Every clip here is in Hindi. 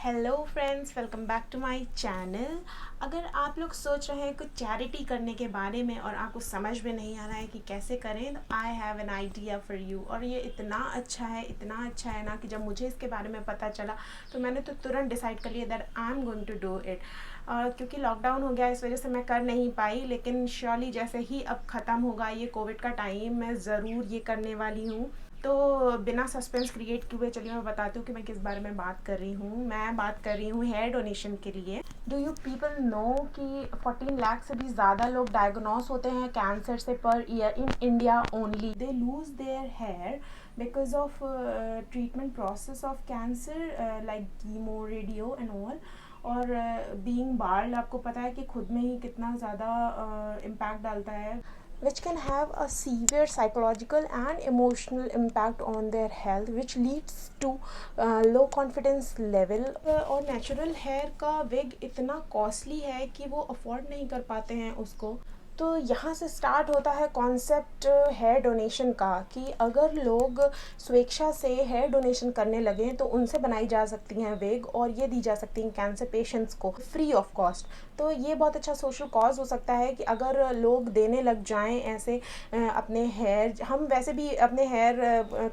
Hello friends, welcome back to my channel. अगर आप लोग सोच रहे हैं कुछ चैरिटी करने के बारे में और आपको समझ में नहीं आ रहा है कि कैसे करें, तो I have an idea for you. और ये इतना अच्छा है ना कि जब मुझे इसके बारे में पता चला तो मैंने तो तुरंत डिसाइड कर लिया that I am going to do it. क्योंकि लॉकडाउन हो गया इस वजह से मैं कर नहीं पाई, लेकिन श्योरली जैसे ही अब ख़त्म होगा ये कोविड का टाइम, मैं ज़रूर ये करने वाली हूँ। तो बिना सस्पेंस क्रिएट किए चलिए मैं बताती हूँ कि मैं किस बारे में बात कर रही हूँ। मैं बात कर रही हूँ हेयर डोनेशन के लिए। डू यू पीपल नो कि 14 लाख से भी ज़्यादा लोग डायग्नोस होते हैं कैंसर से per year in India only. They lose their hair because of treatment process of cancer like chemo radio and all. और बीइंग बाल्ड आपको पता है कि खुद में ही कितना ज़्यादा इम्पैक्ट डालता है, which can have a severe psychological and emotional impact on their health, which leads to low confidence level। और नेचुरल हेयर का विग इतना कॉस्टली है कि वो अफोर्ड नहीं कर पाते हैं उसको। तो यहाँ से स्टार्ट होता है कॉन्सेप्ट हेयर डोनेशन का, कि अगर लोग स्वेच्छा से हेयर डोनेशन करने लगें तो उनसे बनाई जा सकती हैं विग और ये दी जा सकती हैं कैंसर पेशेंट्स को फ्री ऑफ कॉस्ट। तो ये बहुत अच्छा सोशल कॉज हो सकता है कि अगर लोग देने लग जाएं ऐसे अपने हेयर। हम वैसे भी अपने हेयर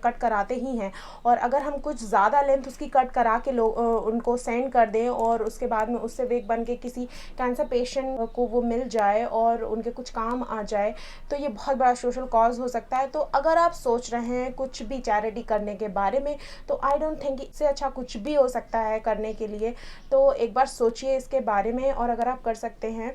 कट कराते ही हैं, और अगर हम कुछ ज़्यादा लेंथ उसकी कट करा के लोग उनको सेंड कर दें और उसके बाद में उससे विग बन के किसी कैंसर पेशेंट को वो मिल जाए और उनके कुछ काम आ जाए, तो ये बहुत बड़ा सोशल कॉज हो सकता है। तो अगर आप सोच रहे हैं कुछ भी चैरिटी करने के बारे में, तो आई डोंट थिंक इससे अच्छा कुछ भी हो सकता है करने के लिए। तो एक बार सोचिए इसके बारे में, और अगर आप कर सकते हैं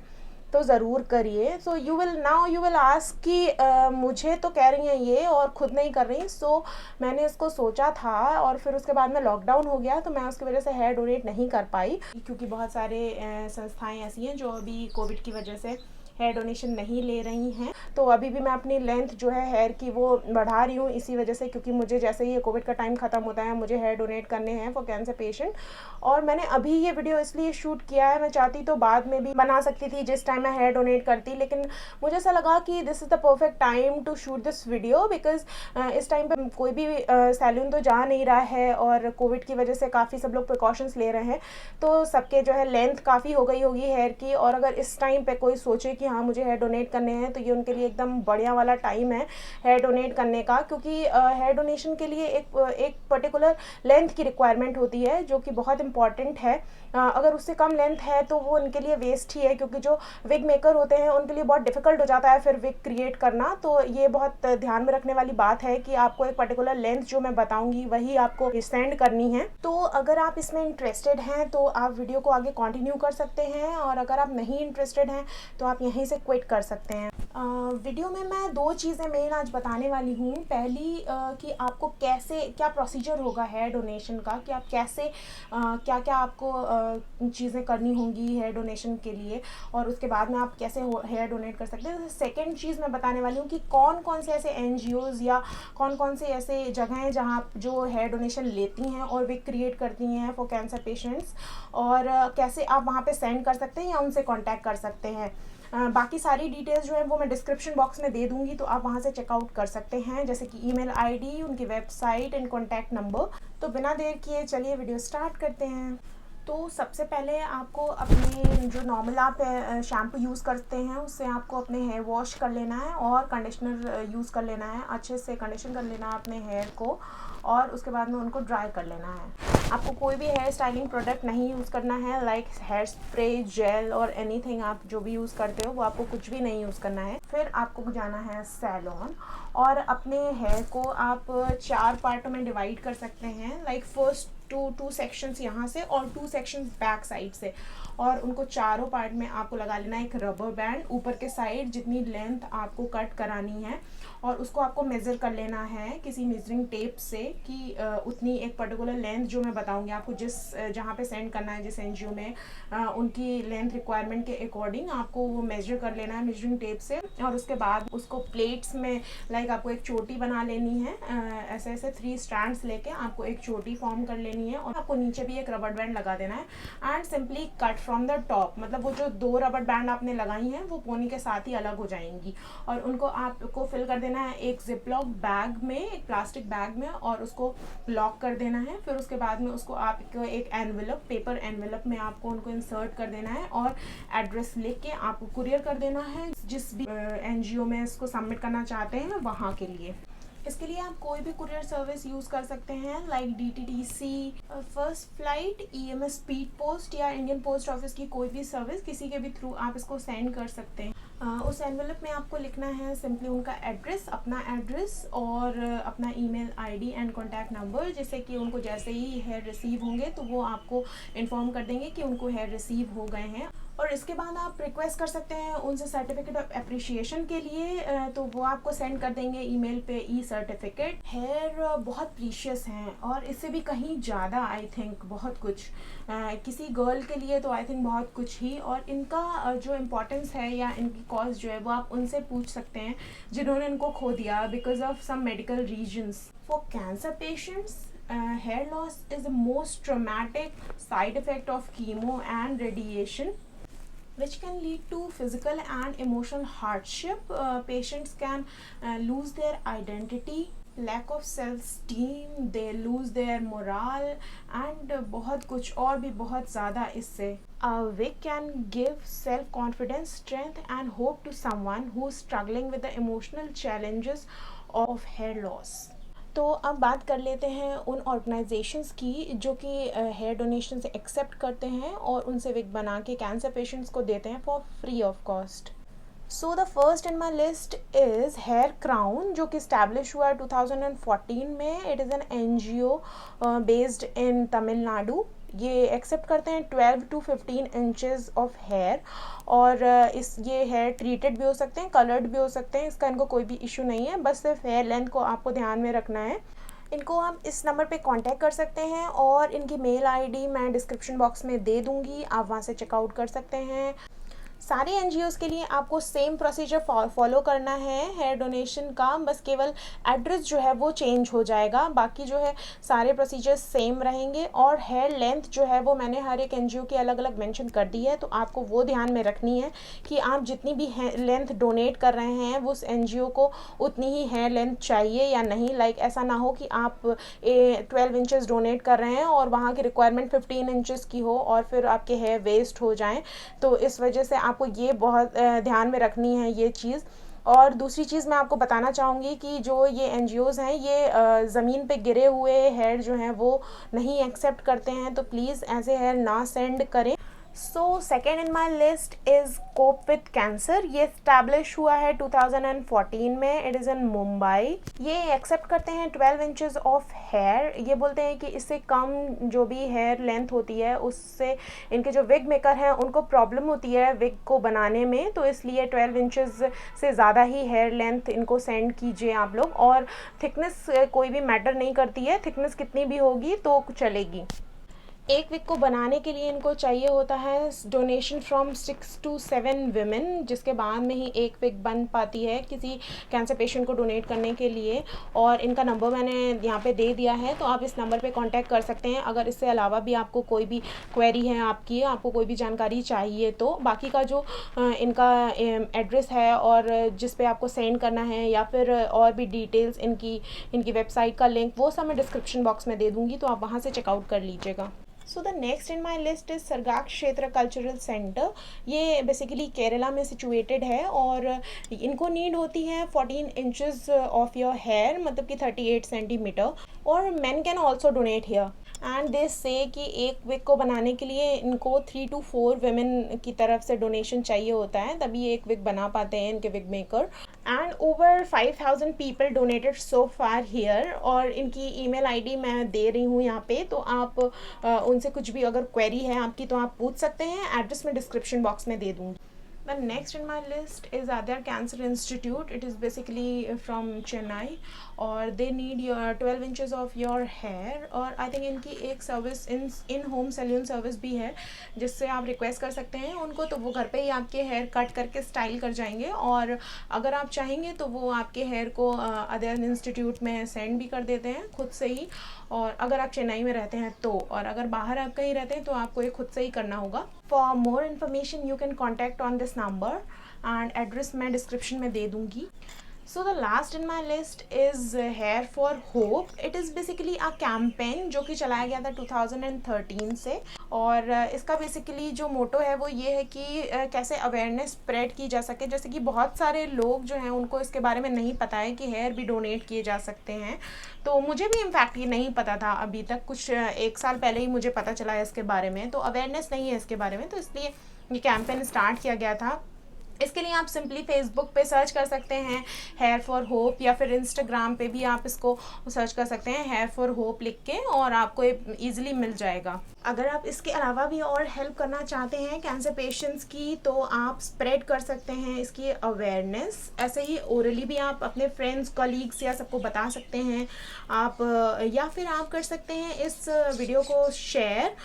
तो ज़रूर करिए। सो यू विल आस्क कि मुझे तो कह रही हैं ये और ख़ुद नहीं कर रही। सो मैंने इसको सोचा था और फिर उसके बाद में लॉकडाउन हो गया, तो मैं उसकी वजह से हेयर डोनेट नहीं कर पाई, क्योंकि बहुत सारे संस्थाएं ऐसी हैं जो अभी कोविड की वजह से हेयर डोनेशन नहीं ले रही हैं। तो अभी भी मैं अपनी लेंथ जो है हेयर की वो बढ़ा रही हूँ इसी वजह से, क्योंकि मुझे जैसे ही ये कोविड का टाइम ख़त्म होता है मुझे हेयर डोनेट करने हैं फॉर कैंसर पेशेंट। और मैंने अभी ये वीडियो इसलिए शूट किया है, मैं चाहती तो बाद में भी बना सकती थी जिस टाइम मैं हेयर डोनेट करती, लेकिन मुझे ऐसा लगा कि this is the perfect time to shoot this video, because इस टाइम पर कोई भी सैलून तो जा नहीं रहा है और कोविड की वजह से काफ़ी सब लोग प्रिकॉशंस ले रहे हैं। तो सबके जो है लेंथ काफ़ी हो गई होगी हेयर की, और अगर इस टाइम पे कोई सोचे कि हाँ मुझे हेयर डोनेट करने हैं, तो ये उनके लिए एकदम बढ़िया वाला टाइम है हेयर डोनेट करने का। क्योंकि हेयर डोनेशन के लिए एक पर्टिकुलर लेंथ की रिक्वायरमेंट होती है जो कि बहुत इंपॉर्टेंट है। अगर उससे कम लेंथ है तो वो उनके लिए वेस्ट ही है, क्योंकि जो विग मेकर होते हैं उनके लिए बहुत डिफिकल्ट हो जाता है फिर विग क्रिएट करना। तो ये बहुत ध्यान में रखने वाली बात है कि आपको एक पर्टिकुलर लेंथ जो मैं बताऊंगी वही आपको सेंड करनी है। तो अगर आप इसमें इंटरेस्टेड हैं तो आप वीडियो को आगे कंटिन्यू कर सकते हैं, और अगर आप नहीं इंटरेस्टेड हैं तो आप यहीं से क्विट कर सकते हैं। वीडियो में मैं दो चीज़ें मेन आज बताने वाली हूँ। पहली कि आपको कैसे क्या प्रोसीजर होगा हेयर डोनेशन का, कि आप कैसे क्या क्या आपको चीज़ें करनी होंगी हेयर डोनेशन के लिए, और उसके बाद में आप कैसे हेयर डोनेट कर सकते हैं। सेकेंड चीज़ मैं बताने वाली हूँ कि कौन कौन से ऐसे NGOs या कौन कौन से ऐसे जगह हैं जहाँ जो हेयर डोनेशन लेती हैं और विग क्रिएट करती हैं फॉर कैंसर पेशेंट्स, और कैसे आप वहाँ पे सेंड कर सकते हैं या उनसे कांटेक्ट कर सकते हैं। बाकी सारी डिटेल्स जो है वो मैं डिस्क्रिप्शन बॉक्स में दे दूँगी, तो आप वहाँ से चेकआउट कर सकते हैं, जैसे कि ईमेल ID, उनकी वेबसाइट एंड कॉन्टैक्ट नंबर। तो बिना देर किए चलिए वीडियो स्टार्ट करते हैं। तो सबसे पहले आपको अपने जो नॉर्मल आप शैम्पू यूज़ करते हैं उससे आपको अपने हेयर वॉश कर लेना है और कंडीशनर यूज़ कर लेना है। अच्छे से कंडीशन कर लेना है अपने हेयर को, और उसके बाद में उनको ड्राई कर लेना है। आपको कोई भी हेयर स्टाइलिंग प्रोडक्ट नहीं यूज़ करना है, लाइक हेयर स्प्रे, जेल और एनीथिंग आप जो भी यूज़ करते हो वो आपको कुछ भी नहीं यूज़ करना है। फिर आपको जाना है सैलून, और अपने हेयर को आप 4 पार्टों में डिवाइड कर सकते हैं, लाइक फर्स्ट टू सेक्शंस यहाँ से और 2 सेक्शंस बैक साइड से, और उनको चारों पार्ट में आपको लगा लेना है एक रबर बैंड ऊपर के साइड जितनी लेंथ आपको कट करानी है, और उसको आपको मेज़र कर लेना है किसी मेजरिंग टेप से कि उतनी एक पर्टिकुलर लेंथ जो मैं बताऊंगी आपको जिस जहाँ पे सेंड करना है जिस NGO में, उनकी लेंथ रिक्वायरमेंट के अकॉर्डिंग आपको वो मेजर कर लेना है मेजरिंग टेप से। और उसके बाद उसको प्लेट्स में लाइक आपको एक चोटी बना लेनी है। ऐसे ऐसे 3 स्ट्रैंड्स लेके आपको एक चोटी फॉर्म कर लेनी लेनी है और आपको नीचे भी एक रबर बैंड लगा देना है and simply cut from the top, मतलब वो जो 2 रबर बैंड आपने लगाई हैं वो पोनी के साथ ही अलग हो जाएंगी और उनको आपको फिल कर देना है एक जिपलॉक बैग में, एक प्लास्टिक बैग में, और उसको लॉक कर देना है। फिर उसके बाद में उसको आप एक एनवेलप, पेपर एनवेलप में आपको उनको इंसर्ट कर देना है और एड्रेस लिख के आपको कुरियर कर देना है जिस भी एनजीओ में इसको सबमिट करना चाहते हैं वहाँ के लिए। इसके लिए आप कोई भी कुरियर सर्विस यूज़ कर सकते हैं like DTDC, first flight, EMS speed post या इंडियन पोस्ट ऑफिस की कोई भी सर्विस, किसी के भी थ्रू आप इसको सेंड कर सकते हैं। उस एनवेलप में आपको लिखना है सिंपली उनका एड्रेस, अपना एड्रेस और अपना email ID and contact number, जिससे कि उनको जैसे ही हेयर रिसीव होंगे तो वो आपको इन्फॉर्म कर देंगे कि उनको हेयर रिसीव हो गए हैं। और इसके बाद आप रिक्वेस्ट कर सकते हैं उनसे सर्टिफिकेट ऑफ अप्रिशिएशन के लिए, तो वो आपको सेंड कर देंगे ईमेल पे सर्टिफिकेट। हेयर बहुत प्रीशियस हैं और इससे भी कहीं ज़्यादा आई थिंक बहुत कुछ, किसी गर्ल के लिए तो आई थिंक बहुत कुछ ही। और इनका जो इम्पोर्टेंस है या इनकी कॉज जो है वो आप उनसे पूछ सकते हैं जिन्होंने इनको खो दिया because of some medical reasons. For cancer patients, hair loss is the most traumatic side effect of chemo and radiation, which can lead to physical and emotional hardship. Patients can lose their identity, lack of self-esteem, they lose their morale and बहुत कुछ और भी बहुत ज़्यादा इससे। A wig can give self-confidence, strength and hope to someone who is struggling with the emotional challenges of hair loss. तो अब बात कर लेते हैं उन ऑर्गेनाइजेशंस की जो कि हेयर डोनेशन से एक्सेप्ट करते हैं और उनसे विग बना के कैंसर पेशेंट्स को देते हैं for free of cost. So the first in my list is here crown, जो कि इस्टेब्लिश हुआ 2014 में। It is an NGO based in Tamil Nadu. ये एक्सेप्ट करते हैं 12 to 15 इंचेस ऑफ हेयर और ये हेयर ट्रीटेड भी हो सकते हैं, कलर्ड भी हो सकते हैं, इसका इनको कोई भी इशू नहीं है, बस सिर्फ हेयर लेंथ को आपको ध्यान में रखना है। इनको आप इस नंबर पे कांटेक्ट कर सकते हैं और इनकी मेल आईडी मैं डिस्क्रिप्शन बॉक्स में दे दूँगी, आप वहाँ से चेकआउट कर सकते हैं। सारे NGOs के लिए आपको सेम प्रोसीजर फॉलो करना है हेयर डोनेशन का, बस केवल एड्रेस जो है वो चेंज हो जाएगा, बाकी जो है सारे प्रोसीजर्स सेम रहेंगे। और हेयर लेंथ जो है वो मैंने हर एक NGO की अलग अलग मेंशन कर दी है, तो आपको वो ध्यान में रखनी है कि आप जितनी भी लेंथ डोनेट कर रहे हैं वो उस NGO को उतनी ही हेयर लेंथ चाहिए या नहीं। लाइक ऐसा ना हो कि आप 12 इंचेस डोनेट कर रहे हैं और वहाँ की रिक्वायरमेंट 15 इंचेस की हो और फिर आपके हेयर वेस्ट हो जाएँ, तो इस वजह से आपको ये बहुत ध्यान में रखनी है ये चीज़। और दूसरी चीज़ मैं आपको बताना चाहूँगी कि जो ये NGOs हैं ये ज़मीन पे गिरे हुए हेयर जो हैं वो नहीं एक्सेप्ट करते हैं, तो प्लीज़ ऐसे हेयर ना सेंड करें। So second in my list is Cope with Cancer. ये इस्टेब्लिश हुआ है 2014 में। It is in Mumbai. ये एक्सेप्ट करते हैं 12 इंचेस ऑफ हेयर। ये बोलते हैं कि इससे कम जो भी हेयर लेंथ होती है उससे इनके जो विग मेकर हैं उनको प्रॉब्लम होती है विग को बनाने में, तो इसलिए 12 इंचेस से ज़्यादा ही हेयर लेंथ इनको सेंड कीजिए आप लोग। और थिकनेस कोई भी मैटर नहीं करती है, थिकनेस कितनी भी होगी तो चलेगी। एक विग को बनाने के लिए इनको चाहिए होता है डोनेशन फ्रॉम 6 to 7 विमेन, जिसके बाद में ही एक विग बन पाती है किसी कैंसर पेशेंट को डोनेट करने के लिए। और इनका नंबर मैंने यहाँ पे दे दिया है, तो आप इस नंबर पे कांटेक्ट कर सकते हैं अगर इससे अलावा भी आपको कोई भी क्वेरी है आपको कोई भी जानकारी चाहिए तो। बाकी का जो इनका एड्रेस है और जिस पे आपको सेंड करना है या फिर और भी डिटेल्स इनकी वेबसाइट का लिंक वो सब मैं डिस्क्रिप्शन बॉक्स में दे दूँगी, तो आप वहाँ से चेकआउट कर लीजिएगा। So the next in my list is सरगाग क्षेत्र कल्चरल सेंटर। ये बेसिकली केरला में सिचुएटेड है और इनको नीड होती है 14 इंचेस ऑफ योर हेयर, मतलब कि 38 सेंटीमीटर। और man can also donate hair and they say कि एक विग को बनाने के लिए इनको 3 to 4 women की तरफ से डोनेशन चाहिए होता है, तभी एक विग बना पाते हैं इनके wig maker. And over 5000 people donated so far here. और इनकी ईमेल आईडी मैं दे रही हूँ यहाँ पे, तो आप उनसे कुछ भी अगर क्वेरी है आपकी तो आप पूछ सकते हैं। एड्रेस मैं डिस्क्रिप्शन बॉक्स में दे दूँगी। The next in my list is Adyar Cancer Institute. It is basically from Chennai और they need your 12 inches of your hair. और I think इनकी एक service in home salon service भी है जिससे आप रिक्वेस्ट कर सकते हैं उनको, तो वो घर पे ही आपके हेयर कट करके स्टाइल कर जाएंगे। और अगर आप चाहेंगे तो वो आपके हेयर को अदर इंस्टीट्यूट में सेंड भी कर देते हैं खुद से ही। और अगर आप चेन्नई में रहते हैं तो, और अगर बाहर आप कहीं रहते हैं तो आपको ये खुद से ही करना होगा। For more information you can contact on this number and address मैं डिस्क्रिप्शन में दे दूँगी। So the last in my list is here for hope. It is basically a campaign जो कि चलाया गया था 2013 से। और इसका बेसिकली जो मोटो है वो ये है कि कैसे अवेयरनेस स्प्रेड की जा सके। जैसे कि बहुत सारे लोग जो हैं उनको इसके बारे में नहीं पता है कि हेयर भी डोनेट किए जा सकते हैं। तो मुझे भी इनफैक्ट ये नहीं पता था अभी तक, कुछ 1 साल पहले ही मुझे पता चला है इसके बारे में। तो अवेयरनेस नहीं है इसके बारे में, तो इसलिए ये कैंपेन स्टार्ट किया गया था। इसके लिए आप सिंपली फेसबुक पे सर्च कर सकते हैं हेयर फॉर होप, या फिर इंस्टाग्राम पे भी आप इसको सर्च कर सकते हैं हेयर फॉर होप लिख के, और आपको ईजिली मिल जाएगा। अगर आप इसके अलावा भी और हेल्प करना चाहते हैं कैंसर पेशेंट्स की तो आप स्प्रेड कर सकते हैं इसकी अवेयरनेस। ऐसे ही ओरली भी आप अपने फ्रेंड्स कलीग्स या सबको बता सकते हैं आप, या फिर आप कर सकते हैं इस वीडियो को शेयर,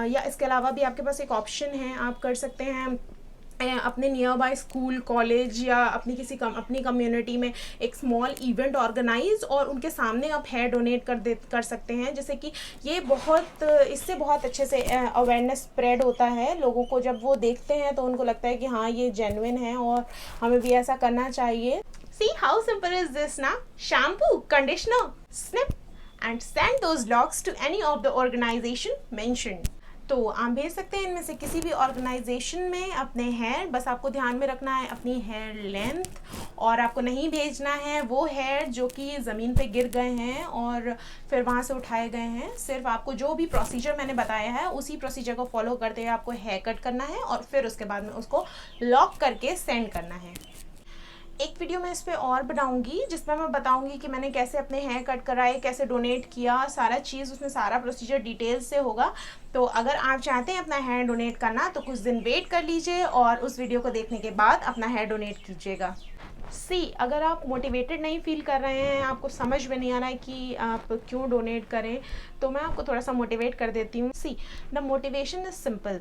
या इसके अलावा भी आपके पास एक ऑप्शन है, आप कर सकते हैं अपने नियर बाय स्कूल कॉलेज या अपनी कम्युनिटी में एक स्मॉल इवेंट ऑर्गेनाइज और उनके सामने आप हेयर डोनेट कर सकते हैं। जैसे कि ये इससे बहुत अच्छे से अवेयरनेस स्प्रेड होता है। लोगों को जब वो देखते हैं तो उनको लगता है कि हाँ ये जेन्युइन है और हमें भी ऐसा करना चाहिए। See how simple is this ना? Shampoo, conditioner, snip and send those locks to any of the organization mentioned। तो आप भेज सकते हैं इनमें से किसी भी ऑर्गेनाइजेशन में अपने हेयर। बस आपको ध्यान में रखना है अपनी हेयर लेंथ, और आपको नहीं भेजना है वो हेयर जो कि ज़मीन पे गिर गए हैं और फिर वहाँ से उठाए गए हैं। सिर्फ आपको जो भी प्रोसीजर मैंने बताया है उसी प्रोसीजर को फॉलो करते हुए आपको हेयर कट करना है और फिर उसके बाद में उसको लॉक करके सेंड करना है। एक वीडियो मैं इस पर और बनाऊंगी जिसमें मैं बताऊंगी कि मैंने कैसे अपने हेयर कट कराए, कैसे डोनेट किया, सारा चीज़ उसमें सारा प्रोसीजर डिटेल से होगा। तो अगर आप चाहते हैं अपना हेयर डोनेट करना तो कुछ दिन वेट कर लीजिए और उस वीडियो को देखने के बाद अपना हेयर डोनेट कीजिएगा। अगर आप मोटिवेटेड नहीं फील कर रहे हैं, आपको समझ में नहीं आ रहा है कि आप क्यों डोनेट करें, तो मैं आपको थोड़ा सा मोटिवेट कर देती हूँ। The motivation is simple.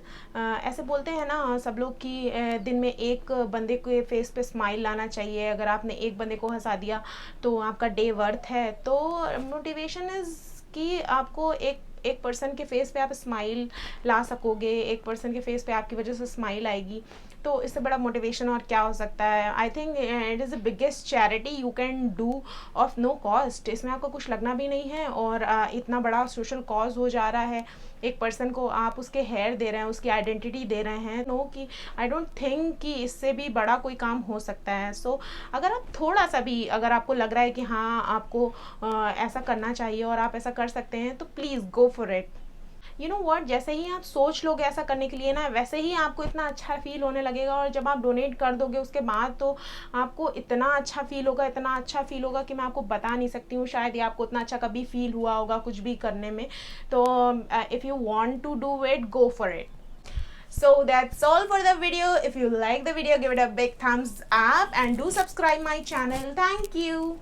ऐसे बोलते हैं ना सब लोग कि दिन में एक बंदे के फेस पे स्माइल लाना चाहिए। अगर आपने एक बंदे को हंसा दिया तो आपका डे वर्थ है। तो मोटिवेशन इज़ कि आपको एक पर्सन के फेस पे आप स्माइल ला सकोगे, एक पर्सन के फेस पे आपकी वजह से स्माइल आएगी, तो इससे बड़ा मोटिवेशन और क्या हो सकता है। I think it is the biggest charity you can do of no cost. इसमें आपको कुछ लगना भी नहीं है और इतना बड़ा सोशल कॉज हो जा रहा है। एक पर्सन को आप उसके हेयर दे रहे हैं, उसकी आइडेंटिटी दे रहे हैं। नो कि आई डोंट थिंक कि इससे भी बड़ा कोई काम हो सकता है। सो अगर आप थोड़ा सा भी, अगर आपको लग रहा है कि हाँ आपको ऐसा करना चाहिए और आप ऐसा कर सकते हैं तो please go for it. You know what, जैसे ही आप सोच लोगे ऐसा करने के लिए ना, वैसे ही आपको इतना अच्छा फील होने लगेगा। और जब आप डोनेट कर दोगे उसके बाद तो आपको इतना अच्छा फील होगा, इतना अच्छा फील होगा कि मैं आपको बता नहीं सकती हूँ। शायद ये आपको इतना अच्छा कभी फील हुआ होगा कुछ भी करने में। तो if you want to do it, go for it. So that's all for the video. If you like the video, give it a big thumbs up and do subscribe my channel. Thank you.